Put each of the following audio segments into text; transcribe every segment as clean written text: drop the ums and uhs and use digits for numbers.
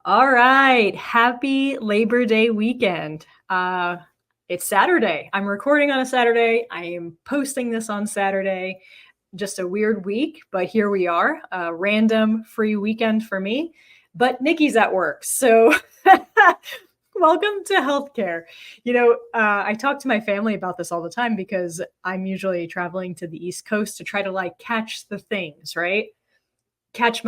All right. Happy Labor Day weekend. It's Saturday. I'm recording on a Saturday. I am posting this on Saturday. Just a weird week, but here we are. A random free weekend for me. But Nikki's at work. So welcome to healthcare. I talk to my family about this all the time because I'm usually traveling to the East Coast to try to catch the things, right? Catch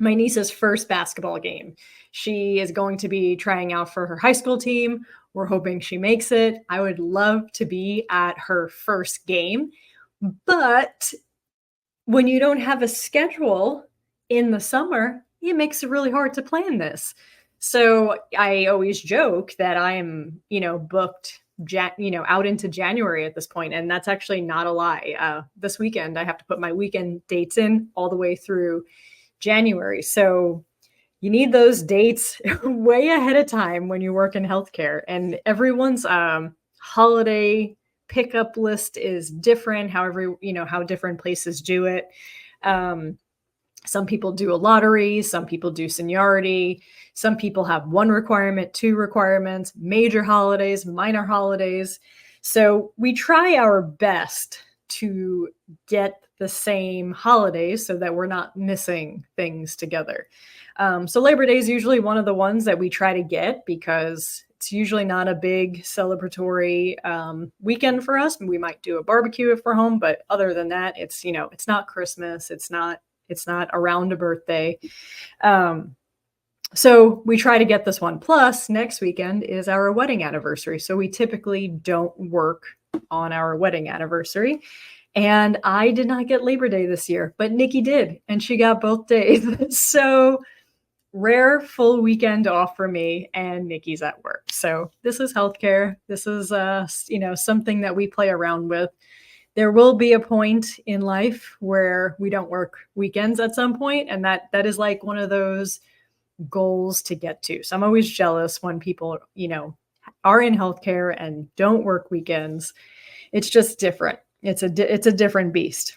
my niece's first basketball game. She is going to be trying out for her high school team. We're hoping she makes it. I would love to be at her first game, but when you don't have a schedule in the summer, it makes it really hard to plan this. So I always joke that I am, booked out into January at this point, and that's actually not a lie. This weekend, I have to put my weekend dates in all the way through January. So you need those dates way ahead of time when you work in healthcare. And everyone's holiday pickup list is different, however, how different places do it. Some people do a lottery, some people do seniority, some people have one requirement, two requirements, major holidays, minor holidays. So we try our best to get the same holidays so that we're not missing things together. So Labor Day is usually one of the ones that we try to get because it's usually not a big celebratory weekend for us. We might do a barbecue if we're home, but other than that, it's not Christmas. It's not around a birthday. So we try to get this one. Plus, next weekend is our wedding anniversary. So we typically don't work on our wedding anniversary. And I did not get Labor Day this year, but Nikki did, and she got both days. So rare full weekend off for me, and Nikki's at work. So this is healthcare. This is something that we play around with. There will be a point in life where we don't work weekends at some point, and that is like one of those goals to get to. So I'm always jealous when people, are in healthcare and don't work weekends. It's just different. It's a different beast.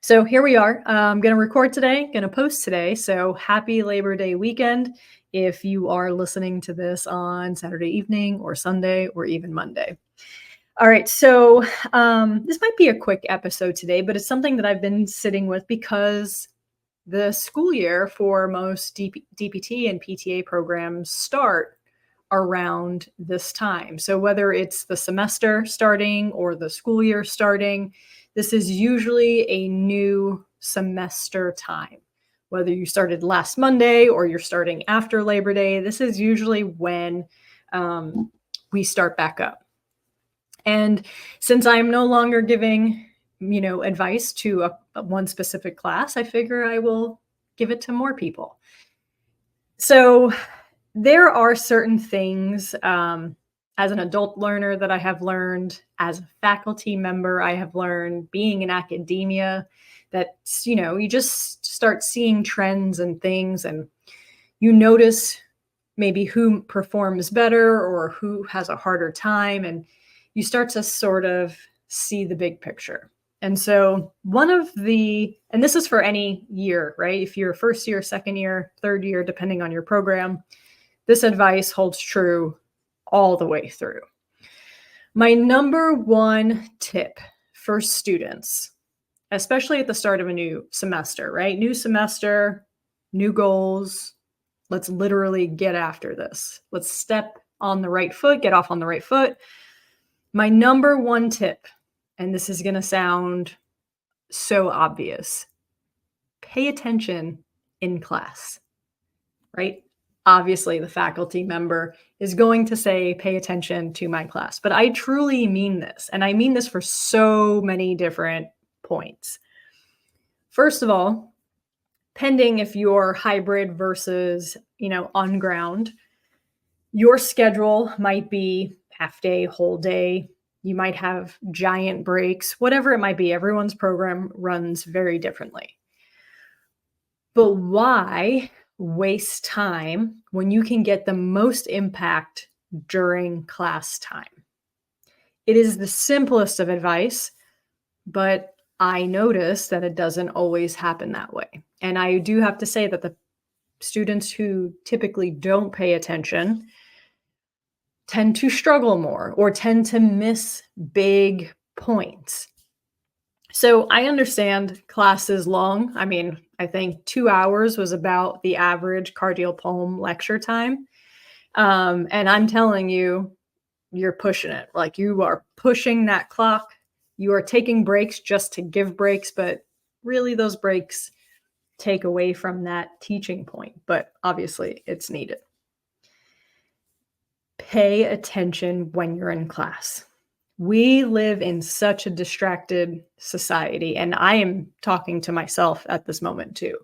So here we are. I'm going to record today, going to post today. So happy Labor Day weekend if you are listening to this on Saturday evening or Sunday or even Monday. All right, so this might be a quick episode today, but it's something that I've been sitting with because the school year for most DPT and PTA programs start around this time. So whether it's the semester starting or the school year starting, this is usually a new semester time. Whether you started last Monday or you're starting after Labor Day, this is usually when we start back up. And since I'm no longer giving, advice to one specific class, I figure I will give it to more people. So there are certain things as an adult learner that I have learned, as a faculty member, I have learned being in academia that, you just start seeing trends and things, and you notice maybe who performs better or who has a harder time, and you start to sort of see the big picture. And so and this is for any year, right? If you're first year, second year, third year, depending on your program, this advice holds true all the way through. My number one tip for students, especially at the start of a new semester, right? New semester, new goals. Let's literally get after this. Let's step on the right foot, get off on the right foot. My number one tip, and this is going to sound so obvious, pay attention in class, right? Obviously, the faculty member is going to say, pay attention to my class, but I truly mean this, and I mean this for so many different points. First of all, pending if you're hybrid versus, on ground, your schedule might be half day, whole day. You might have giant breaks, whatever it might be. Everyone's program runs very differently. But why waste time when you can get the most impact during class time? It is the simplest of advice, but I notice that it doesn't always happen that way. And I do have to say that the students who typically don't pay attention tend to struggle more or tend to miss big points. So I understand class is long. I mean, I think 2 hours was about the average cardiopulm lecture time. And I'm telling you, you're pushing it. Like you are pushing that clock. You are taking breaks just to give breaks, but really those breaks take away from that teaching point. But obviously, it's needed. Pay attention when you're in class. We live in such a distracted society, and I am talking to myself at this moment too.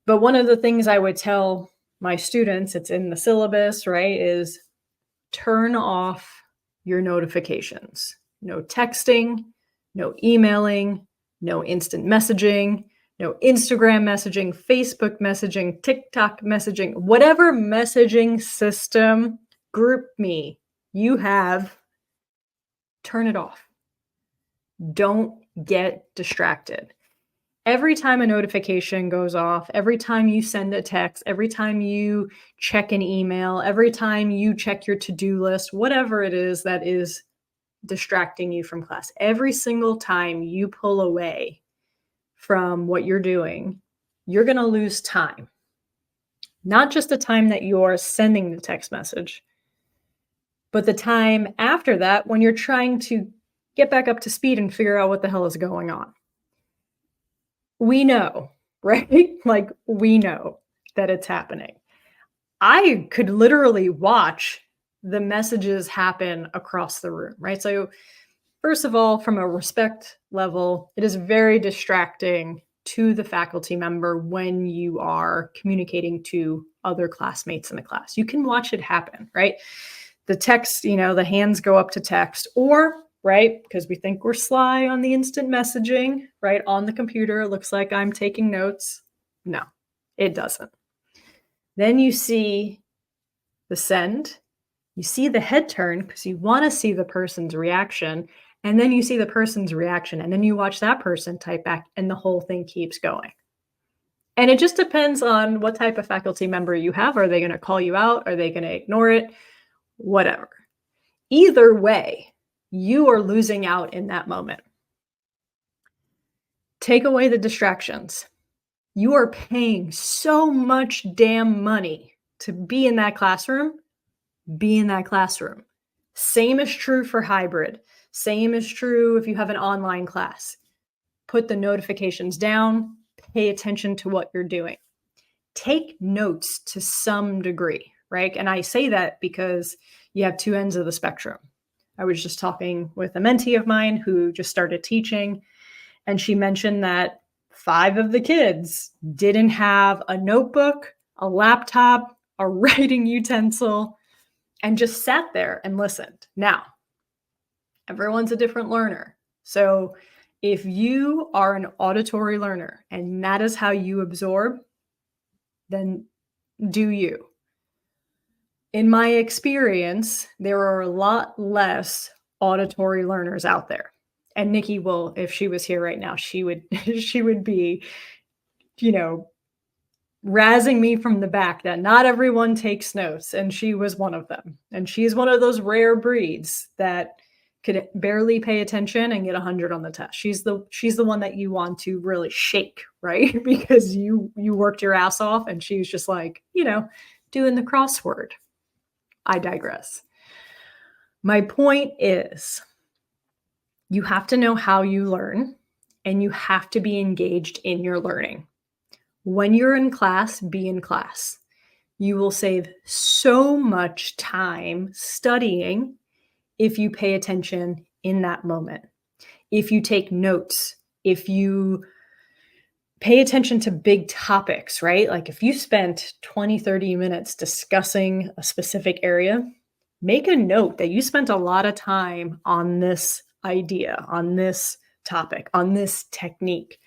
But one of the things I would tell my students, it's in the syllabus, right, is turn off your notifications. No texting, no emailing, no instant messaging, no Instagram messaging, Facebook messaging, TikTok messaging, whatever messaging system, group me you have, turn it off. Don't get distracted. Every time a notification goes off, every time you send a text, every time you check an email, every time you check your to-do list, whatever it is that is distracting you from class, every single time you pull away from what you're doing, you're going to lose time. Not just the time that you're sending the text message, but the time after that when you're trying to get back up to speed and figure out what the hell is going on. We know, right? Like we know that it's happening. I could literally watch the messages happen across the room, right? So first of all, from a respect level, it is very distracting to the faculty member when you are communicating to other classmates in the class. You can watch it happen, right? The text, the hands go up to text, or right, because we think we're sly on the instant messaging, right, on the computer, it looks like I'm taking notes. No, it doesn't. Then you see the send, you see the head turn because you want to see the person's reaction, and then you see the person's reaction, and then you watch that person type back, and the whole thing keeps going. And it just depends on what type of faculty member you have. Are they going to call you out? Are they going to ignore it? Whatever. Either way, you are losing out in that moment. Take away the distractions. You are paying so much damn money to be in that classroom. Be in that classroom. Same is true for hybrid. Same is true if you have an online class. Put the notifications down. Pay attention to what you're doing. Take notes to some degree, right? And I say that because you have two ends of the spectrum. I was just talking with a mentee of mine who just started teaching, and she mentioned that 5 of the kids didn't have a notebook, a laptop, a writing utensil, and just sat there and listened. Now, everyone's a different learner. So if you are an auditory learner and that is how you absorb, then do you. In my experience, there are a lot less auditory learners out there. And Nikki will, if she was here right now, she would she would be, razzing me from the back that not everyone takes notes, and she was one of them. And she's one of those rare breeds that could barely pay attention and get 100 on the test. She's the one that you want to really shake, right? Because you worked your ass off, and she was just like, doing the crossword. I digress. My point is, you have to know how you learn, and you have to be engaged in your learning. When you're in class, be in class. You will save so much time studying if you pay attention in that moment. If you take notes, if you pay attention to big topics, right? Like if you spent 20, 30 minutes discussing a specific area, make a note that you spent a lot of time on this idea, on this topic, on this technique,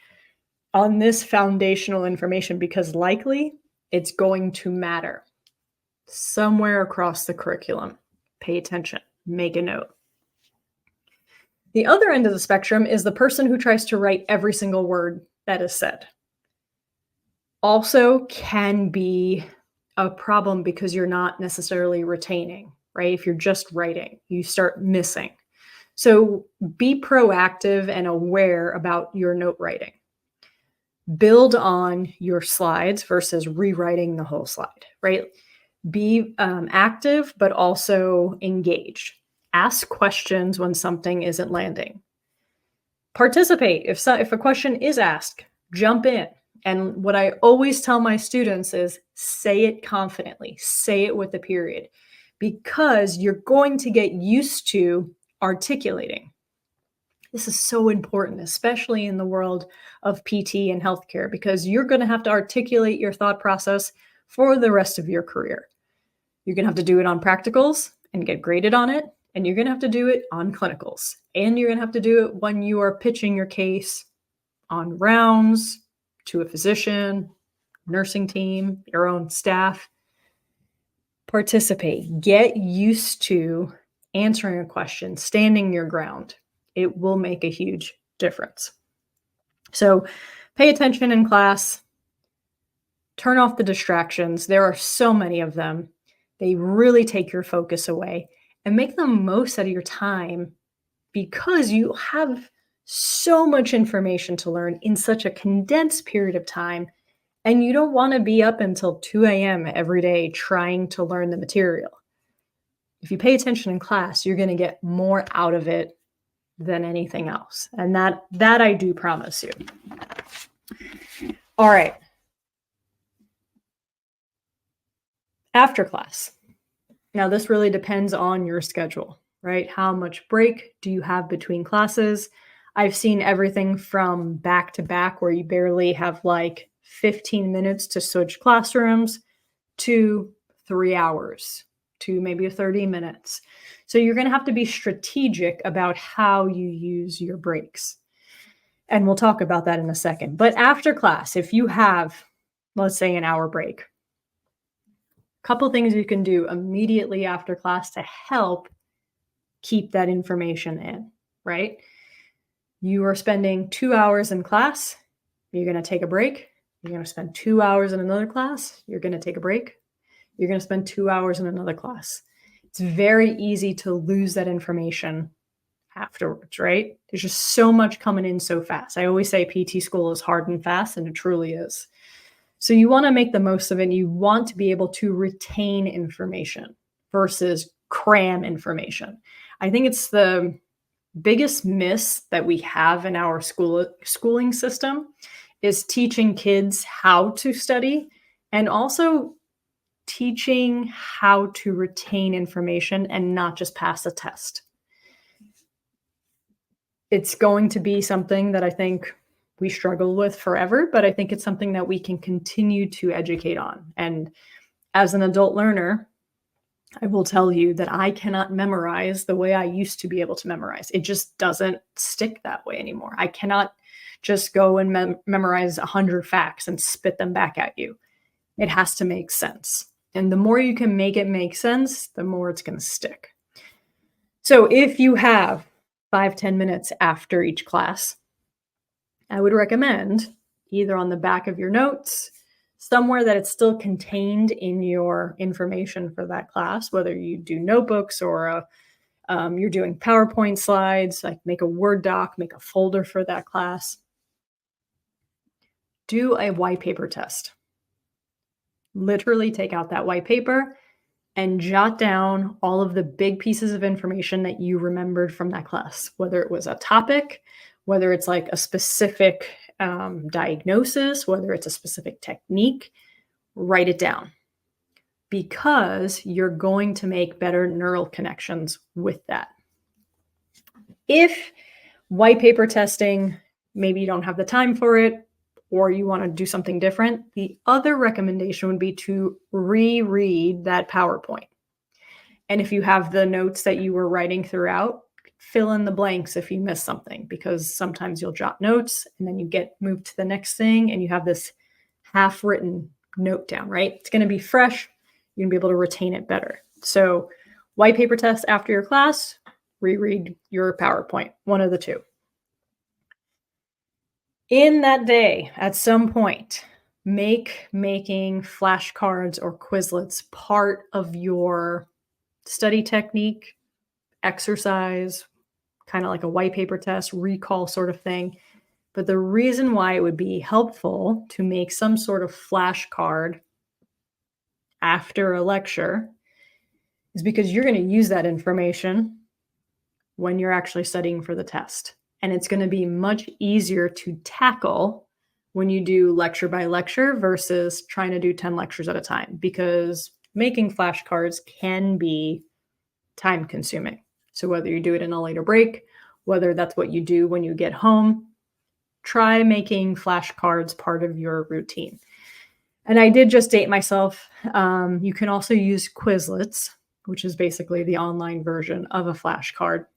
on this foundational information, because likely it's going to matter somewhere across the curriculum. Pay attention, make a note. The other end of the spectrum is the person who tries to write every single word that is said. also can be a problem because you're not necessarily retaining, right? If you're just writing, you start missing. So be proactive and aware about your note writing. Build on your slides versus rewriting the whole slide, right? Be active, but also engaged. Ask questions when something isn't landing. Participate. If a question is asked, jump in. And what I always tell my students is say it confidently, say it with a period, because you're going to get used to articulating. This is so important, especially in the world of PT and healthcare, because you're going to have to articulate your thought process for the rest of your career. You're going to have to do it on practicals and get graded on it. And you're going to have to do it on clinicals. And you're going to have to do it when you are pitching your case on rounds to a physician, nursing team, your own staff. Participate. Get used to answering a question, standing your ground. It will make a huge difference. So pay attention in class. Turn off the distractions. There are so many of them. They really take your focus away, and make the most out of your time because you have so much information to learn in such a condensed period of time. And you don't want to be up until 2 a.m. every day trying to learn the material. If you pay attention in class, you're going to get more out of it than anything else. And that I do promise you. All right. After class. Now, this really depends on your schedule, right? How much break do you have between classes? I've seen everything from back to back where you barely have like 15 minutes to switch classrooms to 3 hours to maybe 30 minutes. So you're going to have to be strategic about how you use your breaks. And we'll talk about that in a second. But after class, if you have, let's say, an hour break, a couple things you can do immediately after class to help keep that information in, right? You are spending 2 hours in class. You're going to take a break. You're going to spend 2 hours in another class. You're going to take a break. You're going to spend 2 hours in another class. It's very easy to lose that information afterwards, right? There's just so much coming in so fast. I always say PT school is hard and fast, and it truly is. So you want to make the most of it. And you want to be able to retain information versus cram information. I think it's the biggest miss that we have in our schooling system is teaching kids how to study and also teaching how to retain information and not just pass a test. It's going to be something that I think we struggle with forever, but I think it's something that we can continue to educate on. And as an adult learner, I will tell you that I cannot memorize the way I used to be able to memorize. It just doesn't stick that way anymore. I cannot just go and memorize 100 facts and spit them back at you. It has to make sense. And the more you can make it make sense, the more it's going to stick. So if you have 5-10 minutes after each class, I would recommend either on the back of your notes, somewhere that it's still contained in your information for that class, whether you do notebooks or you're doing PowerPoint slides, like make a Word doc, make a folder for that class. Do a white paper test. Literally take out that white paper and jot down all of the big pieces of information that you remembered from that class, whether it was a topic, whether it's like a specific diagnosis, whether it's a specific technique, write it down because you're going to make better neural connections with that. If white paper testing, maybe you don't have the time for it, or you want to do something different, the other recommendation would be to reread that PowerPoint. And if you have the notes that you were writing throughout, fill in the blanks if you miss something, because sometimes you'll jot notes and then you get moved to the next thing and you have this half-written note down, right? It's going to be fresh. You're going to be able to retain it better. So white paper test after your class, reread your PowerPoint, one of the two. In that day, at some point, Make making flashcards or Quizlets part of your study technique, exercise, kind of like a white paper test, recall sort of thing. But the reason why it would be helpful to make some sort of flashcard after a lecture is because you're going to use that information when you're actually studying for the test. And it's going to be much easier to tackle when you do lecture by lecture versus trying to do 10 lectures at a time, because making flashcards can be time consuming. So whether you do it in a later break, whether that's what you do when you get home, try making flashcards part of your routine. And I did just date myself. You can also use Quizlets, which is basically the online version of a flashcard.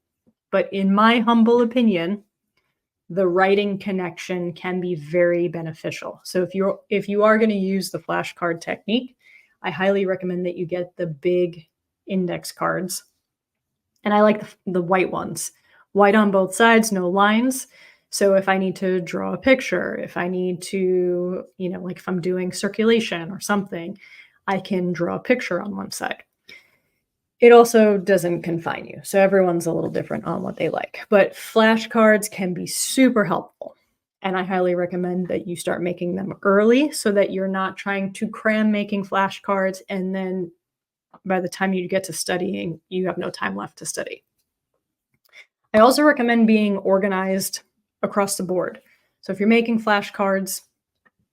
But in my humble opinion, the writing connection can be very beneficial. So if you are going to use the flashcard technique, I highly recommend that you get the big index cards. And I like the white ones, white on both sides, no lines. So if I need to draw a picture, if I need to, like if I'm doing circulation or something, I can draw a picture on one side. It also doesn't confine you. So everyone's a little different on what they like. But flashcards can be super helpful. And I highly recommend that you start making them early so that you're not trying to cram making flashcards and then by the time you get to studying, you have no time left to study. I also recommend being organized across the board. So if you're making flashcards,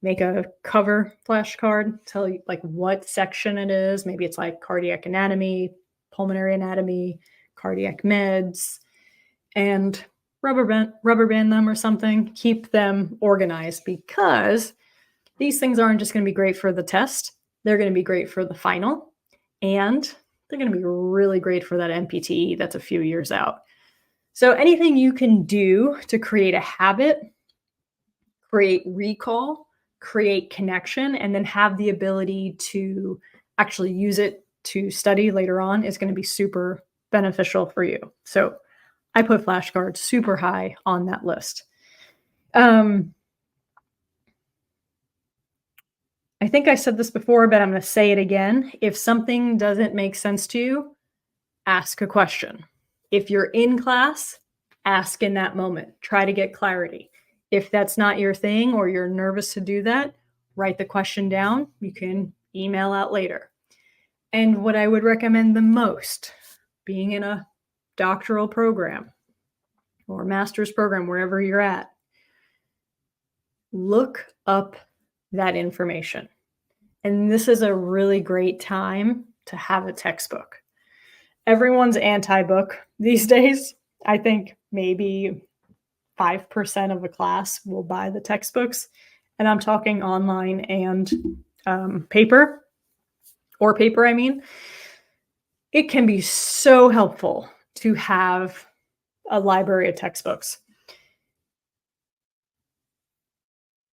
make a cover flashcard, tell you like what section it is. Maybe it's like cardiac anatomy, pulmonary anatomy, cardiac meds, and rubber band them or something. Keep them organized because these things aren't just going to be great for the test. They're going to be great for the final, and they're going to be really great for that NPTE that's a few years out. So anything you can do to create a habit, create recall, create connection, and then have the ability to actually use it to study later on is going to be super beneficial for you. So I put flashcards super high on that list. I think I said this before, but I'm going to say it again. If something doesn't make sense to you, ask a question. If you're in class, ask in that moment. Try to get clarity. If that's not your thing or you're nervous to do that, write the question down. You can email out later. And what I would recommend the most, being in a doctoral program or master's program, wherever you're at, look up that information. And this is a really great time to have a textbook. Everyone's anti-book these days. I think maybe 5% of a class will buy the textbooks. And I'm talking online and paper. It can be so helpful to have a library of textbooks.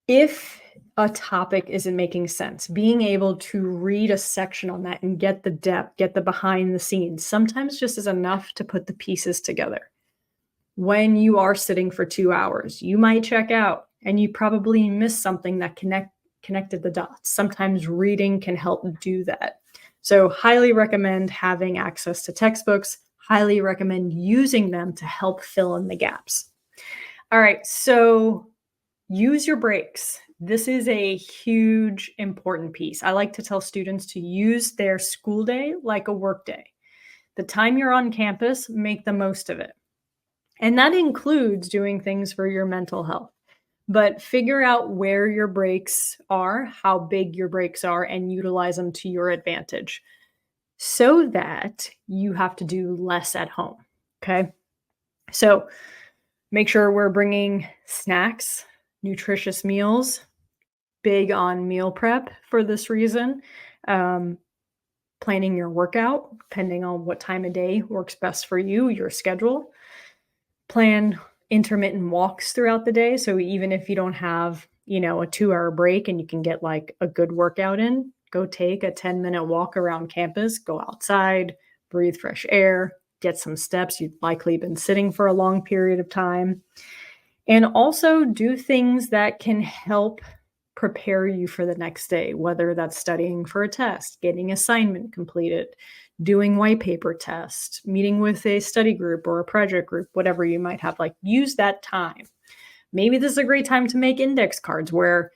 If a topic isn't making sense, being able to read a section on that and get the depth, get the behind the scenes, sometimes just is enough to put the pieces together. When you are sitting for 2 hours, you might check out and you probably missed something that connected the dots. Sometimes reading can help do that. So highly recommend having access to textbooks, highly recommend using them to help fill in the gaps. All right, so use your breaks. This is a huge, important piece. I like to tell students to use their school day like a work day. The time you're on campus, make the most of it. And that includes doing things for your mental health. But figure out where your breaks are, how big your breaks are, and utilize them to your advantage so that you have to do less at home. Okay. So make sure we're bringing snacks, nutritious meals, big on meal prep for this reason. Planning your workout, depending on what time of day works best for you, your schedule. Plan intermittent walks throughout the day. So even if you don't have, a 2-hour break and you can get like a good workout in, go take a 10-minute walk around campus, go outside, breathe fresh air, get some steps. You've likely been sitting for a long period of time. And also do things that can help prepare you for the next day, whether that's studying for a test, getting assignment completed, doing white paper test, meeting with a study group or a project group, whatever you might have. Like, use that time. Maybe this is a great time to make index cards where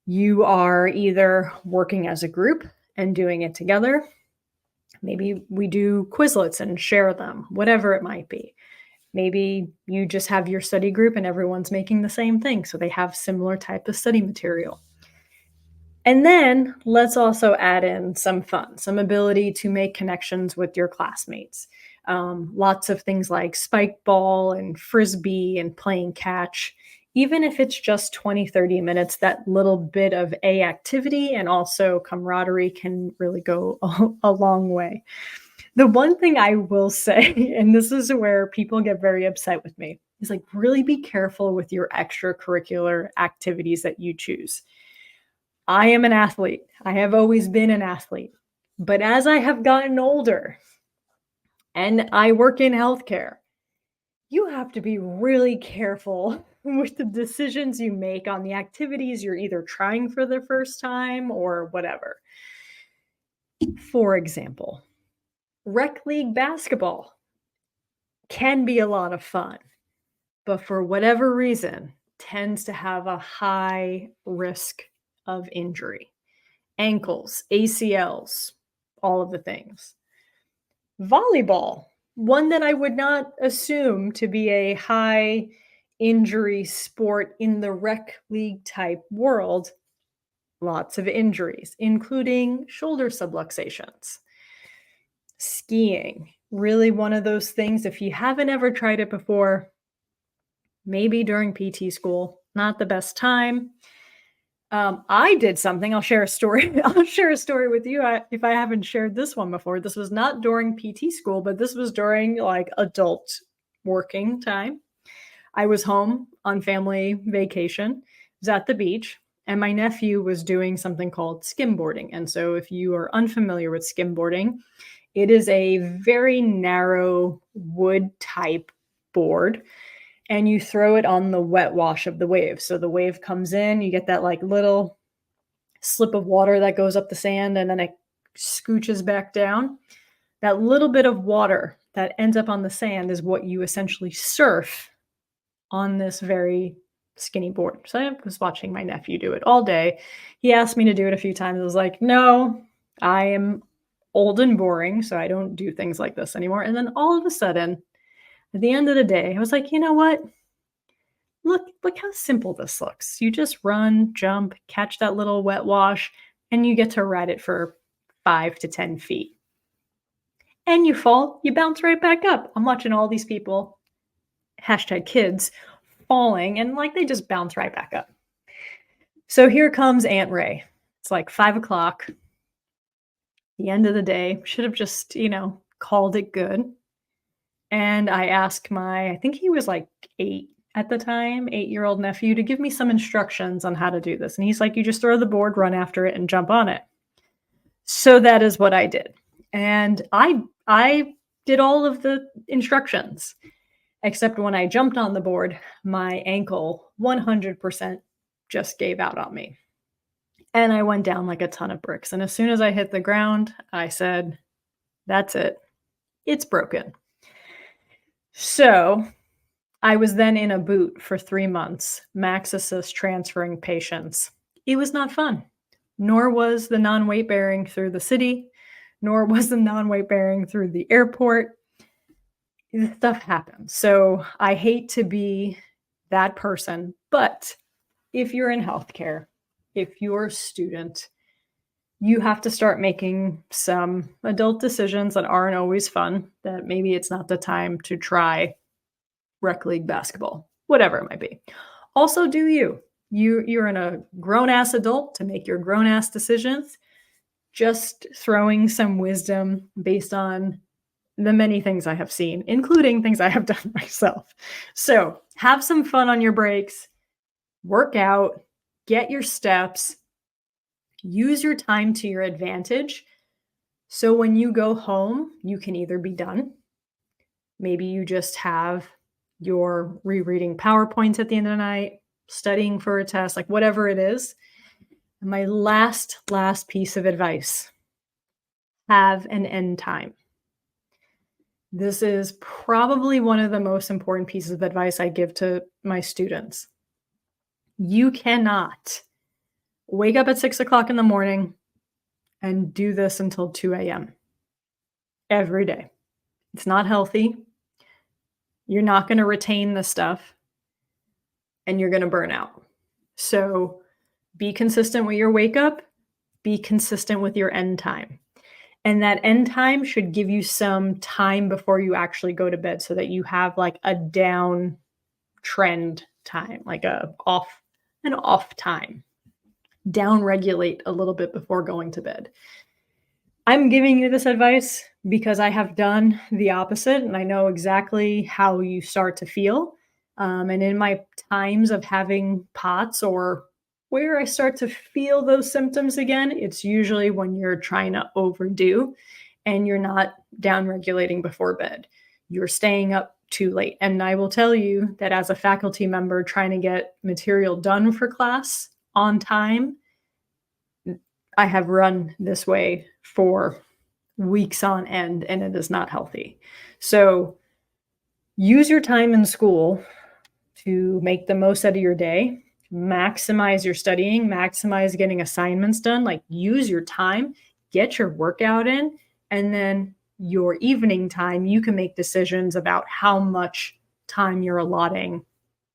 you are either working as a group and doing it together. Maybe we do Quizlets and share them, whatever it might be. Maybe you just have your study group and everyone's making the same thing, so they have similar type of study material. And then let's also add in some fun, some ability to make connections with your classmates. Lots of things like spike ball and frisbee and playing catch. Even if it's just 20, 30 minutes, that little bit of activity and also camaraderie can really go a long way. The one thing I will say, and this is where people get very upset with me, is like, really be careful with your extracurricular activities that you choose. I am an athlete. I have always been an athlete. But as I have gotten older and I work in healthcare, you have to be really careful with the decisions you make on the activities you're either trying for the first time or whatever. For example, rec league basketball can be a lot of fun, but for whatever reason, tends to have a high risk of injury. Ankles, ACLs, all of the things. Volleyball, one that I would not assume to be a high injury sport in the rec league type world, lots of injuries, including shoulder subluxations. Skiing, really one of those things, if you haven't ever tried it before, maybe during PT school, not the best time. I did something. I'll share a story. I'll share a story with you if I haven't shared this one before. This was not during PT school, but this was during like adult working time. I was home on family vacation, was at the beach, and my nephew was doing something called skimboarding. And so if you are unfamiliar with skimboarding, it is a very narrow wood type board and you throw it on the wet wash of the wave. So the wave comes in, you get that like little slip of water that goes up the sand and then it scooches back down. That little bit of water that ends up on the sand is what you essentially surf on this very skinny board. So I was watching my nephew do it all day. He asked me to do it a few times. I was like, no, I am old and boring, so I don't do things like this anymore. And then all of a sudden, at the end of the day, I was like, you know what? Look how simple this looks. You just run, jump, catch that little wet wash, and you get to ride it for 5 to 10 feet. And you fall, you bounce right back up. I'm watching all these people, #kids, falling, and like they just bounce right back up. So here comes Aunt Ray. It's like 5 o'clock. The end of the day, should have just, called it good. And I asked I think he was like 8 at the time, 8-year-old nephew to give me some instructions on how to do this. And he's like, you just throw the board, run after it, and jump on it. So that is what I did. And I did all of the instructions, except when I jumped on the board, my ankle 100% just gave out on me. And I went down like a ton of bricks. And as soon as I hit the ground, I said, that's it. It's broken. So I was then in a boot for 3 months, max assist transferring patients. It was not fun, nor was the non-weight bearing through the city, nor was the non-weight bearing through the airport. Stuff happens. So I hate to be that person, but if you're in healthcare, if you're a student, you have to start making some adult decisions that aren't always fun, that maybe it's not the time to try rec league basketball, whatever it might be. Also, do you're in a grown-ass adult to make your grown-ass decisions, just throwing some wisdom based on the many things I have seen, including things I have done myself. So have some fun on your breaks, work out, get your steps, use your time to your advantage. So when you go home, you can either be done. Maybe you just have your rereading PowerPoints at the end of the night, studying for a test, like whatever it is. And my last piece of advice, have an end time. This is probably one of the most important pieces of advice I give to my students. You cannot wake up at 6 o'clock in the morning and do this until 2 a.m. every day. It's not healthy. You're not going to retain the stuff and you're going to burn out. So be consistent with your wake up, be consistent with your end time. And that end time should give you some time before you actually go to bed so that you have like a down trend time, like an off time. Down regulate a little bit before going to bed. I'm giving you this advice because I have done the opposite and I know exactly how you start to feel. And in my times of having POTS or where I start to feel those symptoms again, it's usually when you're trying to overdo and you're not down regulating before bed. You're staying up too late. And I will tell you that as a faculty member trying to get material done for class on time, I have run this way for weeks on end and it is not healthy. So use your time in school to make the most out of your day, maximize your studying, maximize getting assignments done, like use your time, get your workout in, and then your evening time, you can make decisions about how much time you're allotting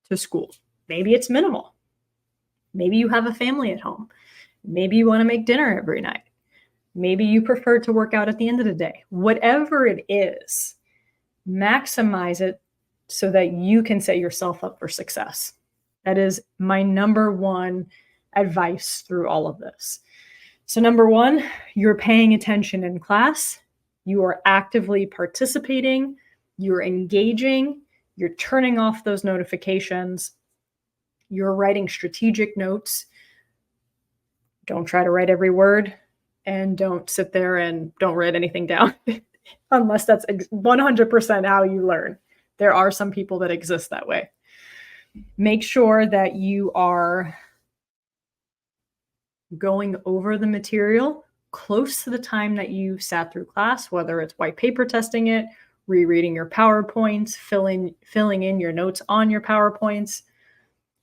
to school. Maybe it's minimal. Maybe you have a family at home. Maybe you want to make dinner every night. Maybe you prefer to work out at the end of the day. Whatever it is, maximize it so that you can set yourself up for success. That is my number one advice through all of this. So number one, you're paying attention in class. You are actively participating. You're engaging. You're turning off those notifications. You're writing strategic notes. Don't try to write every word and don't sit there and don't write anything down unless that's 100% how you learn. There are some people that exist that way. Make sure that you are going over the material close to the time that you sat through class, whether it's white paper testing it, rereading your PowerPoints, filling in your notes on your PowerPoints.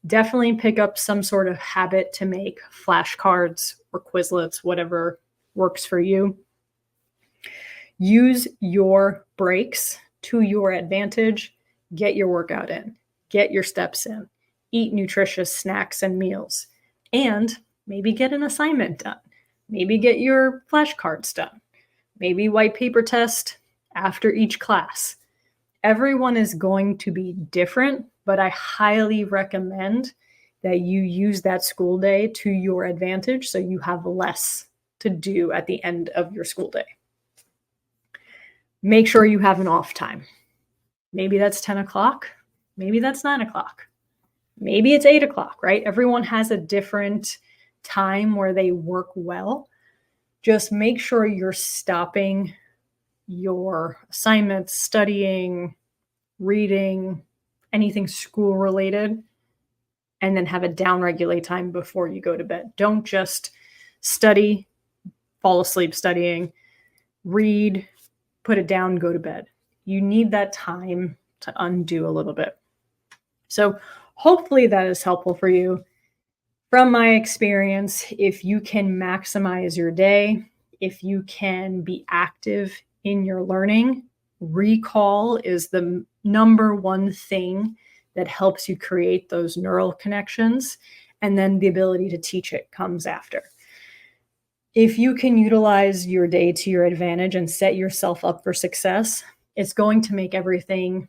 Definitely pick up some sort of habit to make flashcards or Quizlets, whatever works for you. Use your breaks to your advantage. Get your workout in, get your steps in, eat nutritious snacks and meals, and maybe get an assignment done. Maybe get your flashcards done. Maybe white paper test after each class. Everyone is going to be different, but I highly recommend that you use that school day to your advantage so you have less to do at the end of your school day. Make sure you have an off time. Maybe that's 10 o'clock. Maybe that's 9 o'clock. Maybe it's 8 o'clock, right? Everyone has a different time where they work well. Just make sure you're stopping your assignments, studying, reading, anything school related, and then have a down regulate time before you go to bed. Don't just study, fall asleep studying, read, put it down, go to bed. You need that time to undo a little bit. So hopefully that is helpful for you. From my experience, if you can maximize your day, if you can be active in your learning, recall is the number one thing that helps you create those neural connections, and then the ability to teach it comes after. If you can utilize your day to your advantage and set yourself up for success, it's going to make everything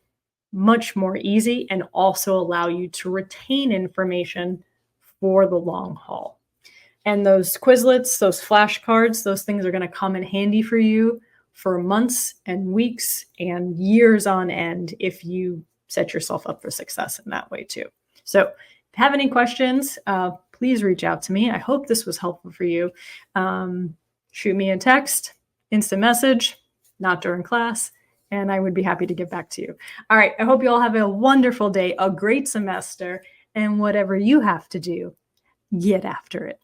much more easy and also allow you to retain information for the long haul. And those Quizlets, those flashcards, those things are going to come in handy for you for months and weeks and years on end if you set yourself up for success in that way too. So if you have any questions, please reach out to me. I hope this was helpful for you. Shoot me a text, instant message, not during class, and I would be happy to get back to you. All right. I hope you all have a wonderful day, a great semester, and whatever you have to do, get after it.